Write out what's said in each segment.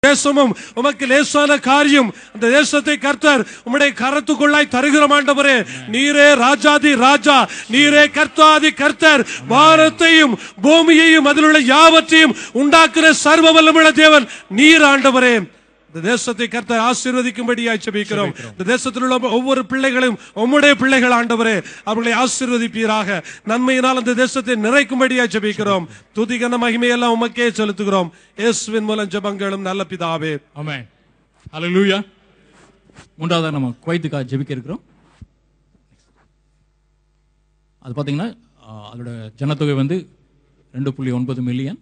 தேசமும் உமக்கு லேசான காரியம். அந்த தேசத்தை கர்த்தர் உம்முடைய கரத்துக்குள்ளாய் தருகிறோம் ஆண்டவரே. நீரே ராஜாதி ராஜா, நீரே கர்த்தாதி கர்த்தர். வானத்தையும் பூமியையும் அதில் உள்ள யாவற்றையும் உண்டாக்குற சர்வ வல்லமையுள்ள தேவன் நீர் ஆண்டவரே. இந்த தேசத்தை கர்த்தர் ஆசீர்வதிக்கும்படியாய் ஜெபிக்கிறோம். இந்த தேசத்தில் உள்ள ஒவ்வொரு பிள்ளைகளும் உம்முடைய பிள்ளைகள் ஆண்டவரே, அவர்களை ஆசீர்வதிப்பீராக. நன்மையினால் அந்த தேசத்தை நிறைக்கும்படியாய் ஜெபிக்கிறோம். துதிகன மகிமையெல்லாம் உமக்கே செலுத்துகிறோம். இயேசுவின் மூலம் ஜெபங்களும் நல்ல பிதாவே, ஆமென். ஹல்லேலூயா. மூன்றாவதா நம்ம குவைத்துக்காக ஜெபிக்க இருக்கிறோம். அது பாத்தீங்கன்னா அதோட ஜனத்தொகை 2.9 மில்லியன்.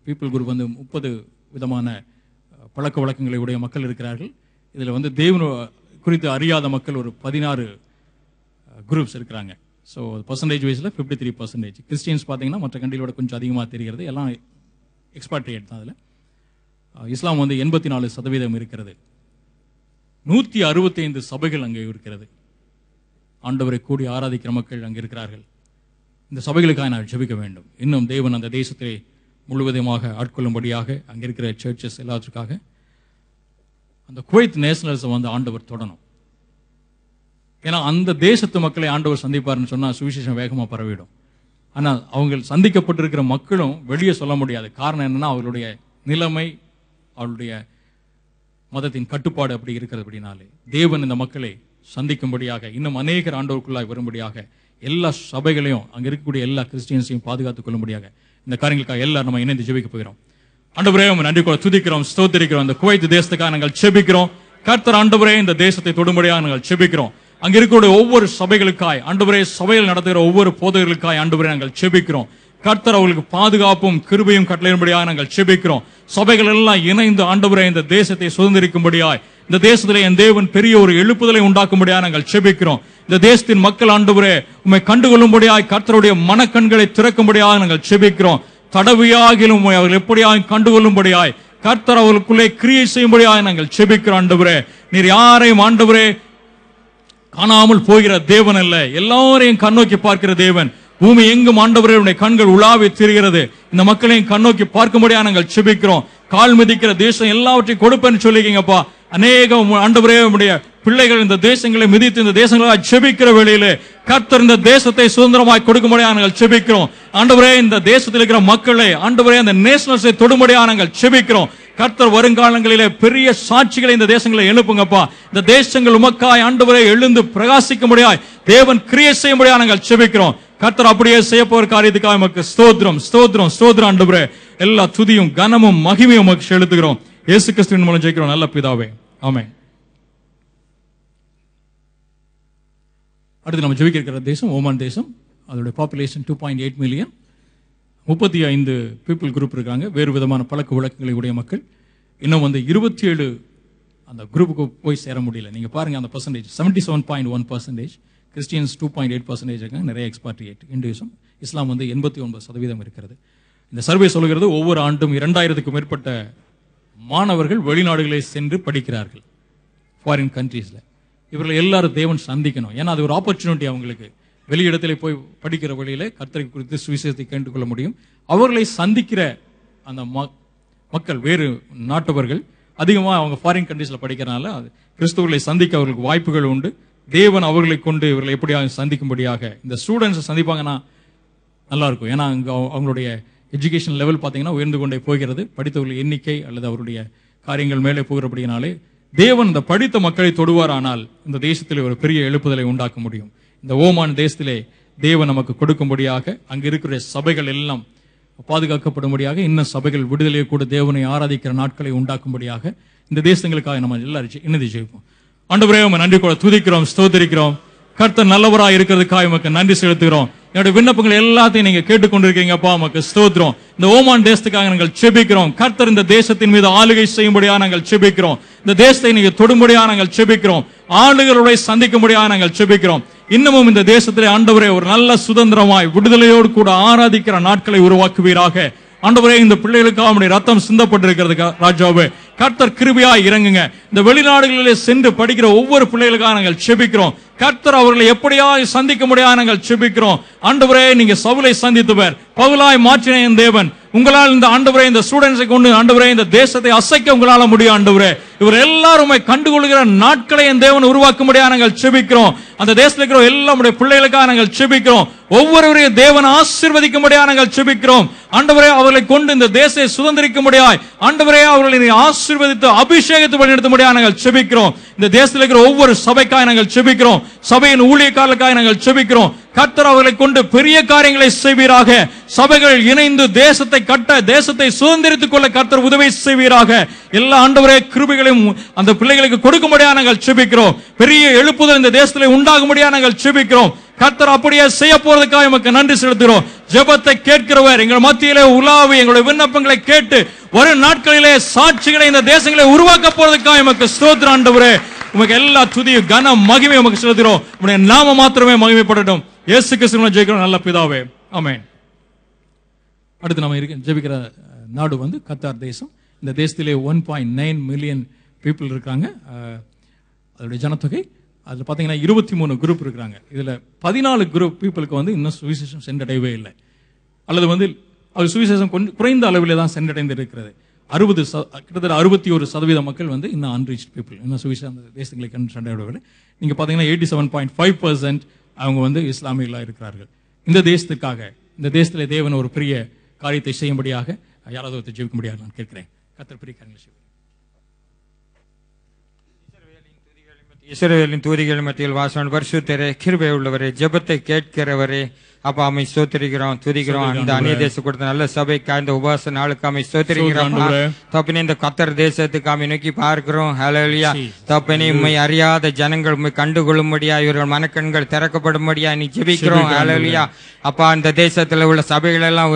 பீப்புள் குரூப் 30 விதமான பழக்க வழக்கங்களை உடைய மக்கள் இருக்கிறார்கள். இதில் தேவன் குறித்து அறியாத மக்கள் ஒரு 16 குரூப்ஸ் இருக்கிறாங்க. ஸோ பர்சன்டேஜ் வைஸில் 53%. கிறிஸ்டியன்ஸ் பார்த்தீங்கன்னா மற்ற கண்ட்ரியோட கொஞ்சம் அதிகமாக தெரிகிறது. எல்லாம் எக்ஸ்பாட்ரியேட் தான். அதில் இஸ்லாம் 84% இருக்கிறது. 165 சபைகள் அங்கே இருக்கிறது. ஆண்டவரை கூடி ஆராதிக்கிற மக்கள் அங்கே இருக்கிறார்கள். இந்த சபைகளுக்காக நான் ஜெபிக்க வேண்டும். இன்னும் தேவன் அந்த தேசத்தை முழுவதுமாக ஆட்கொள்ளும்படியாக அங்கே இருக்கிற சர்ச்சஸ் எல்லாத்துக்காக அந்த குவைத் நேஷனல்ஸை ஆண்டவர் தொடணும். ஏன்னா அந்த தேசத்து மக்களை ஆண்டவர் சந்திப்பார்னு சொன்னால் சுவிசேஷம் வேகமாக பரவிடும். ஆனால் அவங்க சந்திக்கப்பட்டிருக்கிற மக்களும் வெளியே சொல்ல முடியாது. காரணம் என்னன்னா அவர்களுடைய நிலைமை, அவருடைய மதத்தின் கட்டுப்பாடு அப்படி இருக்கிறது. அப்படின்னாலே தேவன் இந்த மக்களை சந்திக்கும்படியாக இன்னும் அநேகர் ஆண்டவருக்குள்ளாய் வரும்படியாக எல்லா சபைகளையும் அங்கே இருக்கக்கூடிய எல்லா கிறிஸ்டியன்ஸையும் பாதுகாத்துக் கொள்ளும்படியாக இந்த காரியங்களுக்காக எல்லாரும் நம்ம இணைந்து ஜெபிக்க போகிறோம். ஆண்டவரே நன்றி கூட துதிக்கிறோம், ஸ்தோத்திரிக்கிறோம். இந்த குவைத் தேசத்துக்காக நாங்கள் ஜெபிக்கிறோம். கர்த்தர் ஆண்டவரே இந்த தேசத்தை தொடும்படியாக நாங்கள் ஜெபிக்கிறோம். அங்க இருக்கக்கூடிய ஒவ்வொரு சபைகளுக்காய் ஆண்டவரே, சபையில் நடத்துகிற ஒவ்வொரு போதகர்களுக்காய் ஆண்டவரே நாங்கள் ஜெபிக்கிறோம். கர்த்தர் அவர்களுக்கு பாதுகாப்பும் கிருபையும் கட்டளையிடும்படியாக நாங்கள் ஜெபிக்கிறோம். சபைகள் எல்லாம் இணைந்து ஆண்டவரே இந்த தேசத்தை சுதந்திரிக்கும்படியாய், இந்த தேசத்திலே என் தேவன் பெரிய ஒரு எழுப்புதலை உண்டாக்கும்படியாக நாங்கள் ஜெபிக்கிறோம். இந்த தேசத்தின் மக்கள் ஆண்டவரே உம்மை கண்டுகொள்ளும்படியாய் கர்த்தருடைய மனக்கண்களை திறக்கும்படியாக நாங்கள் ஜெபிக்கிறோம். தடவியாகிலும் அவர்கள் எப்படியாக கண்டுகொள்ளும்படியாய் கர்த்தர் அவர்களுக்குள்ளே கிரியை செய்யும்படியாக நாங்கள் ஜெபிக்கிறோம். ஆண்டவரே, நீர் யாரையும் ஆண்டவரே காணாமல் போகிற தேவன் அல்ல, எல்லாரையும் கண்ணோக்கி பார்க்கிற தேவன். பூமி எங்கும் ஆண்டவரே உடைய கண்கள் உலாவி திரிகிறது. இந்த மக்களையும் கண்ணோக்கி பார்க்கும்படியாக நாங்கள் ஜெபிக்கிறோம். கால் மிதிக்கிற தேசம் எல்லாவற்றையும் கொடுப்பேன்னு சொல்லிக்கீங்கப்பா. அநேகம் ஆண்டவரே உடைய பிள்ளைகள் இந்த தேசங்களை மிதித்து இந்த தேசங்களாக ஜெபிக்கிற வேளையிலே கர்த்தர் இந்த தேசத்தை சுதந்திரமாய் கொடுக்கும்படியாக நாங்கள் ஜெபிக்கிறோம். ஆண்டவரே, இந்த தேசத்தில் இருக்கிற மக்களை ஆண்டவரே அந்த நேஷனல்ஸை தொடும்படியாக நாங்கள் ஜெபிக்கிறோம். கர்த்தர் வருங்காலங்களிலே பெரிய சாட்சிகளை இந்த தேசங்களை எழுப்புங்கப்பா. இந்த தேசங்கள் உமக்காய் ஆண்டவரே எழுந்து பிரகாசிக்கும்படியாய் தேவன் கிரியை செய்யும்படியாக நாங்கள் ஜெபிக்கிறோம். கர்த்தர் அப்படியே செய்ய போகிற காரியத்துக்காக நமக்கு ஸ்தோத்திரம் ஸ்தோத்திரம் ஸ்தோத்திரம். ஆண்டவரே, எல்லா துதியும் கனமும் மகிமையும் உமக்கு செலுத்துகிறோம். இயேசு கிறிஸ்துவின் மூலம் ஜெயிக்கிறோம் நல்ல பிதாவே, ஆமென். அடுத்து நம்ம ஜெபிக்க இருக்கிற தேசம் ஓமான் தேசம். அதோட பாப்புலேஷன் 2.8 மில்லியன். 35 பீப்புள் குரூப் இருக்காங்க. வேறு விதமான பழக்க வழக்கங்களை உடைய மக்கள். இன்னும் 27 அந்த குரூப்புக்கு போய் சேர முடியல. நீங்க பாருங்க அந்த பர்சன்டேஜ் 77.1%. கிறிஸ்டியன்ஸ் 2.8% இருக்காங்க. நிறைய எக்ஸ்பாட்ரியேட். இந்துயிசம், இஸ்லாம் 89% இருக்கிறது. இந்த சர்வே சொல்லுகிறது ஒவ்வொரு ஆண்டும் 2000க்கும் மேற்பட்ட மாணவர்கள் வெளிநாடுகளை சென்று படிக்கிறார்கள். ஃபாரின் கண்ட்ரீஸ்ல இவர்கள் எல்லாரும் தேவன் சந்திக்கணும். ஏன்னா அது ஒரு ஆப்பர்ச்சுனிட்டி. அவங்களுக்கு வெளியிடத்திலே போய் படிக்கிற வழியில கர்த்தரை குறித்து சுவிசேஷத்தை கேட்டுக்கொள்ள முடியும். அவர்களை சந்திக்கிற அந்த மக்கள் வேறு நாட்டவர்கள் அதிகமாக அவங்க ஃபாரின் கண்ட்ரீஸ்ல படிக்கிறனால கிறிஸ்துவர்களை சந்திக்க அவர்களுக்கு வாய்ப்புகள் உண்டு. தேவன் அவர்களை கொண்டு இவர்களை எப்படியாக சந்திக்கும்படியாக இந்த ஸ்டூடெண்ட்ஸை சந்திப்பாங்கன்னா நல்லா இருக்கும். ஏன்னா அங்கே அவங்களுடைய எஜுகேஷன் லெவல் பார்த்தீங்கன்னா உயர்ந்து கொண்டே போகிறது. படித்தவர்கள் எண்ணிக்கை அல்லது அவருடைய காரியங்கள் மேலே போகிறபடியினாலே தேவன் இந்த படித்த மக்களை தொடுவாரானால் இந்த தேசத்திலே ஒரு பெரிய எழுப்புதலை உண்டாக்க முடியும். இந்த ஓமான் தேசத்திலே தேவன் நமக்கு கொடுக்கும்படியாக அங்கு இருக்கிற சபைகள் எல்லாம் பாதுகாக்கப்படும்படியாக, இன்னும் சபைகள் விடுதலையை கூட தேவனை ஆராதிக்கிற நாட்களை உண்டாக்கும்படியாக இந்த தேசங்களுக்காக நம்ம எல்லாரும் இணைந்து ஜெயிப்போம். ஆண்டவரே, உம்மை நன்றி கூட துதிக்கிறோம், ஸ்தோத்திரிக்கிறோம். கர்த்தர் நல்லவராக இருக்கிறதுக்காக உமக்கு நன்றி செலுத்துகிறோம். என்னுடைய விண்ணப்பங்கள் எல்லாத்தையும் நீங்க கேட்டுக்கொண்டிருக்கீங்கப்பா, உமக்கு ஸ்தோத்திரம். இந்த ஓமான் தேசத்துக்காக நாங்கள் செபிக்கிறோம். கர்த்தர் இந்த தேசத்தின் மீது ஆளுகை செய்யும்படியாக நாங்கள் செபிக்கிறோம். இந்த தேசத்தை நீங்க தொடும்படியாக நாங்கள் செபிக்கிறோம். ஆளுகளுடைய சந்திக்கும்படியாக நாங்கள் செபிக்கிறோம். இன்னமும் இந்த தேசத்திலே ஆண்டவரே ஒரு நல்ல சுதந்திரமாய் விடுதலையோடு கூட ஆராதிக்கிற நாட்களை உருவாக்குவீராக. ஆண்டவரே, இந்த பிள்ளைகளுக்காக அவருடைய ரத்தம் சிந்தப்பட்டிருக்கிறது ராஜாவே. கர்த்தர் கிருபையாய் இறங்குங்க. இந்த வெளிநாடுகளிலே சென்று படிக்கிற ஒவ்வொரு பிள்ளைகளுக்காக நாங்கள் செபிக்கிறோம். கர்த்தர் அவர்களை எப்படியாய் சந்திக்க முடியாது நாங்கள் செபிக்கிறோம். ஆண்டவரே, நீங்க சவுலை சந்தித்தவர், பவுலாய் மாற்றின என் தேவன், உங்களால் இந்த ஆண்டவரே இந்த ஸ்டூடெண்ட்ஸை கொண்டு ஆண்டவரே இந்த தேசத்தை அசைக்க உங்களால முடியும் ஆண்டவரே. இவர் எல்லாரும் கண்டுகொள்கிற நாட்களை என் தேவன் உருவாக்கும்படியாக நாங்கள் செபிக்கிறோம். அந்த தேசத்தில் இருக்கிற எல்லாருடைய பிள்ளைகளுக்காக நாங்கள் செபிக்கிறோம். ஒவ்வொருவரையும் தேவன் ஆசீர்வதிக்கும்படியாக நாங்கள் செபிக்கிறோம். ஆண்டவரே அவர்களை கொண்டு இந்த தேசத்தை சுதந்திரிக்கும்படியாய் ஆண்டவரே அவர்களை ஆசீர்வதித்து அபிஷேகத்தை வழிநடத்தும்படியாக நாங்கள் செபிக்கிறோம். இந்த தேசத்தில் இருக்கிற ஒவ்வொரு சபைக்காக நாங்கள் செபிக்கிறோம். சபையின் ஊழியக்காரர்களுக்காக நாங்கள் செபிக்கிறோம். கர்த்தர் அவர்களை கொண்டு பெரிய காரியங்களை செய்வீராக. சபைகள் இணைந்து தேசத்தை கட்ட, தேசத்தை சுதந்திரித்துக் கொள்ள கர்த்தர் உதவி செய்வீராக. எல்லா ஆண்டவரே கிருபைகளையும் அந்த பிள்ளைகளுக்கு கொடுக்கும்படியாக நாங்கள் செபிக்கிறோம். பெரிய எழுப்புதல் இந்த தேசத்தில் உண்டாகும்படியாக நாங்கள் செபிக்கிறோம். கர்த்தர் அப்படியே செய்ய போறதுக்காக நமக்கு நன்றி செலுத்துகிறோம். ஜெபத்தை கேட்கிறவர் எங்கள் மத்தியிலே உலாவி எங்களுடைய விண்ணப்பங்களை கேட்டு வரும் நாட்களிலே சாட்சிகளை இந்த தேசங்களை உருவாக்க போறதுக்காக நமக்கு ஸ்தோத்திரம் ஆண்டவரே. உமக்கு எல்லா துதியும் கன மகிமை நமக்கு செலுத்துகிறோம். உம்முடைய நாமம் மாத்திரமே மகிமைப்படட்டும். இயேசு கிறிஸ்துவின் ஜெயிக்கிறோம் நல்ல பிதாவே, ஆமென். அடுத்து நம்ம ஜெபிக்கிற நாடு கத்தார் தேசம். இந்த தேசத்திலே 1.9 மில்லியன் பீப்புள் இருக்காங்க. அதோடைய ஜனத்தொகை அதில் பார்த்தீங்கன்னா 23 குரூப் இருக்கிறாங்க. இதில் 14 குரூப் பீப்புளுக்கு இன்னும் சுவிசேஷம் சென்றடையவே இல்லை, அல்லது அது சுவிசேஷம் கொஞ்சம் குறைந்த அளவில் தான் சென்றடைந்து இருக்கிறது. கிட்டத்தட்ட 61% மக்கள் இன்னும் அன்ரீச் பீப்புள், இன்னும் சுவிசேஷம் தேசங்களை சென்றடையவில்லை. நீங்கள் பார்த்தீங்கன்னா 87.5% அவங்க இஸ்லாமியர்களாக இருக்கிறார்கள். இந்த தேசத்துக்காக, இந்த தேசத்தில் தேவன் ஒரு பெரிய காரியத்தை செய்யும்படியாக யாராவது ஒருத்தர் ஜெபிக்க முடியாது நான் கேட்கிறேன். கர்த்தர் பெரிய காரியங்களை செய்வார். இஸ்ரவேலின் தூதிகள் மத்தியில் வாசம் பரிசுத்தரே, கிருபை உள்ளவரே, ஜெபத்தை கேட்கிறவரே, அப்பா அமை ஸ்தோத்திரிக்கிறோம், துதிக்கிறோம். அந்த அந்நிய தேசம் கொடுத்த நல்ல சபைக்கா இந்த உபவாச நாளுக்கு அமை ஸ்தோத்திரிக்கிறோம். தப்பினே இந்த கத்தர் தேசத்துக்கு அமை நோக்கி பார்க்கிறோம். ஹல்லேலூயா. தப்பினே உம்மை அறியாத ஜனங்கள் உம்மை கண்டுகொள்ளும்படியா, இவர்கள் மனக்கண்கள் திறக்கப்படும்படியா நீ ஜெபிக்கிறோம். ஹல்லேலூயா. அப்பா இந்த தேசத்துல உள்ள சபைகள் எல்லாம்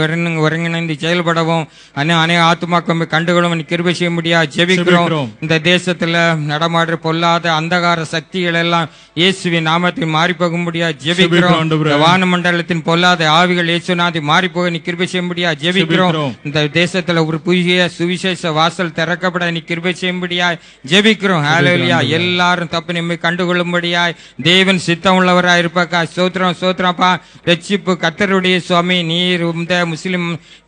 ஒருங்கிணைந்து செயல்படவும் அநேக ஆத்துமாக்கள் கண்டுகொள்ளும் நீ கிருபை செய்ய முடியா ஜெபிக்கிறோம். இந்த தேசத்துல நடமாடுற பொல்லாத அந்தகார சக்திகள் எல்லாம் இயேசுவின் நாமத்தில் மாறி போக முடியா ஜெபிக்கிறோம். வானமண்டலத்தின் பொல்லாத ஆவிகள் இயேசுநாதி மாறி போக நீ கிருபை செய்ய முடியா ஜெபிக்கிறோம். இந்த தேசத்துல ஒரு புதிய சுவிசேஷ வாசல் திறக்கப்பட நீ கிருபை செய்யும்படியா ஜெபிக்கிறோம். ஹல்லேலூயா. எல்லாரும் தப்பு நம்மை கண்டுகொள்ளும்படியாய் தேவன் சித்தம் உள்ளவராய் இருப்பக்கா ஸ்தோத்திரம். ஸ்தோத்திரப்பா. ரட்சிப்பு கர்த்தருடைய சுவாமி, நீர் இந்த முஸ்லிம்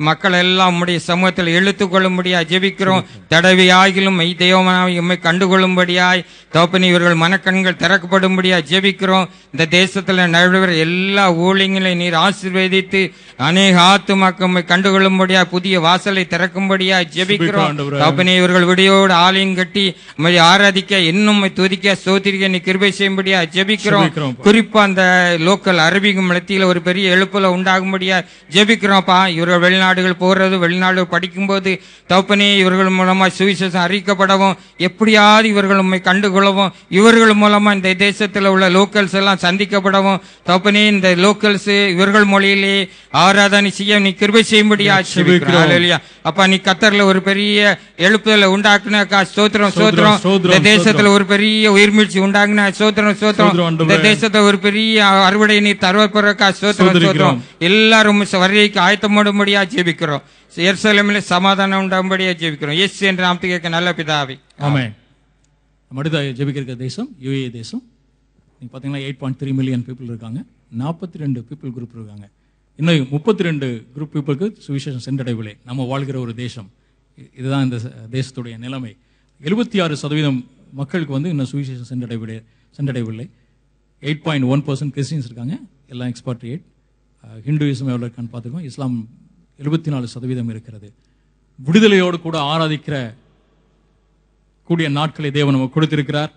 மக்கள் எல்லாம் உம்முடைய சமூகத்தில் இழுத்துக் கொள்ளும்படியா ஜெபிக்கிறோம். தடவி ஆகிலும் தெய்வமாய் உம்மை கண்டுகொள்ளும்படியாய் தோப்பனி இவர்கள் மனக்கண்கள் திறக்கப்படும்படியா ஜெபிக்கிறோம். இந்த தேசத்துல நடுவர் எல்லா ஊழியங்களை நீர் ஆசீர்வதித்து அநேக ஆத்துமாக்கள் உம்மை கண்டுகொள்ளும்படியா புதிய வாசலை திறக்கும்படியா ஜெபிக்கிறோம். தோப்பனி இவர்கள் விடியோடு ஆலயம் கட்டி உம்மை ஆராதிக்க இன்னும் துதிக்க ஸ்தோத்திரிக்க நீ கிருபை செய்யும்படியா ஜெபிக்கிறோம். குறிப்பா அந்த லோக்கல் அரபிக் மத்தியில ஒரு பெரிய எழுப்புல உண்டாகும்படியா ஜெபிக்கிறோம்ப்பா. இவர்கள் வெளிநாடுகள் போறது, வெளிநாடுகள் படிக்கும்போது தோப்பனி இவர்கள் மூலமா சுவிசேஷம் அறிவிக்கப்படவும், எப்படியாவது இவர்கள் உண்மை கண்டுகொள்ளவும், இவர்கள் மூலமா இந்த தேசத்துல உள்ள லோக்கல்ஸ் எல்லாம் சந்திக்கப்படவும் தோப்பனி இந்த லோக்கல்ஸ் இவர்கள் மொழியிலே ஆராதனை செய்ய நீ கிருபை செய்யும்படியா ஜெபிக்கிறோம். அப்பா நீ கத்தர்ல ஒரு பெரிய எழுப்புதலை உண்டாக்குனாக்கா ஸ்தோத்திரம். ஸ்தோத்திரம். இந்த தேசத்துல ஒரு பெரிய உயிர்மீழ்ச்சி உண்டாக்குனா ஸ்தோத்திரம். ஸ்தோத்திரம். இந்த தேசத்துல ஒரு பெரிய அறுவடை நீர் தருவதற்கா ஸ்தோத்திரம். ஸ்தோத்திரம். எல்லாரும் வருகைக்கு ஆயத்தப்படும்படியா ஜெபிக்கிறோம். எருசலேமிலே சமாதானம் உண்டாகும்படியா ஜெபிக்கிறோம். இயேசு என்ற நாமத்துக்கு கேட்க நல்ல பிதாவே, ஆமென். அடுத்த ஜெபிக்கிற தேசம் யுஏஇ தேசம். நீங்க பாத்தீங்கன்னா 8.3 மில்லியன் பீப்புள் இருக்காங்க. 42 பீப்புள் குரூப் இருக்காங்க. இன்னும் 32 குரூப் பீப்புளுக்கு சுவிசேஷம் சென்றடைவில்லை. நம்ம வாழ்கிற ஒரு தேசம் இதுதான் இந்த தேசத்துடைய நிலைமை. 76% மக்களுக்கு இன்னும் சுவிசேஷம் சென்றடைவில்லை. 8.1% கிறிஸ்டியன்ஸ் இருக்காங்க. எல்லாம் எக்ஸ்பாட்ரியேட். ஹிந்துயிசம் எவ்வளோ இருக்கான்னு பார்த்துக்கோம். இஸ்லாம் 74% இருக்கிறது. விடுதலையோடு கூட ஆராதிக்கிற கூடிய நாட்களை தேவன் நமக்கு கொடுத்திருக்கிறார்.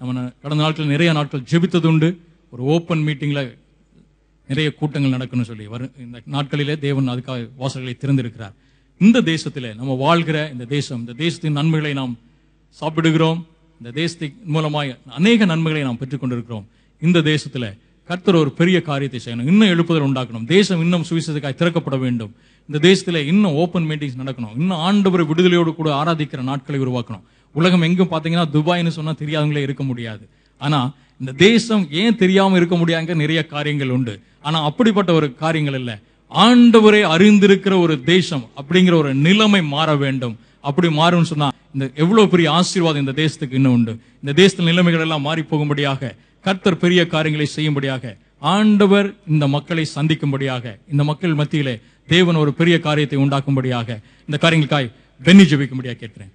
நம்ம கடந்த நாட்கள் நிறைய நாட்கள் ஜெபித்தது உண்டு. ஒரு ஓப்பன் மீட்டிங்ல நிறைய கூட்டங்கள் நடக்கணும்னு சொல்லி இந்த நாட்களிலே தேவன் அதுக்காக வாசல்களை திறந்திருக்கிறார். இந்த தேசத்திலே நம்ம வாழ்கிற இந்த தேசத்தின் நன்மைகளை நாம் சாப்பிடுகிறோம். இந்த தேசத்தின் மூலமாய் அநேக நன்மைகளை நாம் பெற்றுக்கொண்டிருக்கிறோம். இந்த தேசத்துல கர்த்தர் ஒரு பெரிய காரியத்தை செய்யணும். இன்னும் எழுப்புதல் உண்டாக்கணும். தேசம் இன்னும் சுவிசேஷத்துக்காய் திறக்கப்பட வேண்டும். இந்த தேசத்துல இன்னும் ஓப்பன் மீட்டிங்ஸ் நடக்கணும். இன்னும் ஆண்டவரை விடுதலையோடு கூட ஆராதிக்கிற நாட்களை உருவாக்கணும். உலகம் எங்கும் பாத்தீங்கன்னா துபாய்னு சொன்னா தெரியாதவங்களே இருக்க முடியாது. ஆனா இந்த தேசம் ஏன் தெரியாம இருக்க முடியாங்க நிறைய காரியங்கள் உண்டு. ஆனா அப்படிப்பட்ட ஒரு காரியங்கள் இல்ல. ஆண்டவரை அறிந்திருக்கிற ஒரு தேசம் அப்படிங்கிற ஒரு நிலைமை மாற வேண்டும். அப்படி மாறும்னு சொன்னா இந்த எவ்வளவு பெரிய ஆசீர்வாதம் இந்த தேசத்துக்கு இன்னும் உண்டு. இந்த தேசத்தின் நிலைமைகள் எல்லாம் மாறி போகும்படியாக கர்த்தர் பெரிய காரியங்களை செய்யும்படியாக ஆண்டவர் இந்த மக்களை சந்திக்கும்படியாக இந்த மக்கள் மத்தியிலே தேவன் ஒரு பெரிய காரியத்தை உண்டாக்கும்படியாக இந்த காரியங்களுக்காய் பென்னி ஜெபிக்கும்படியாக கேட்கிறேன்.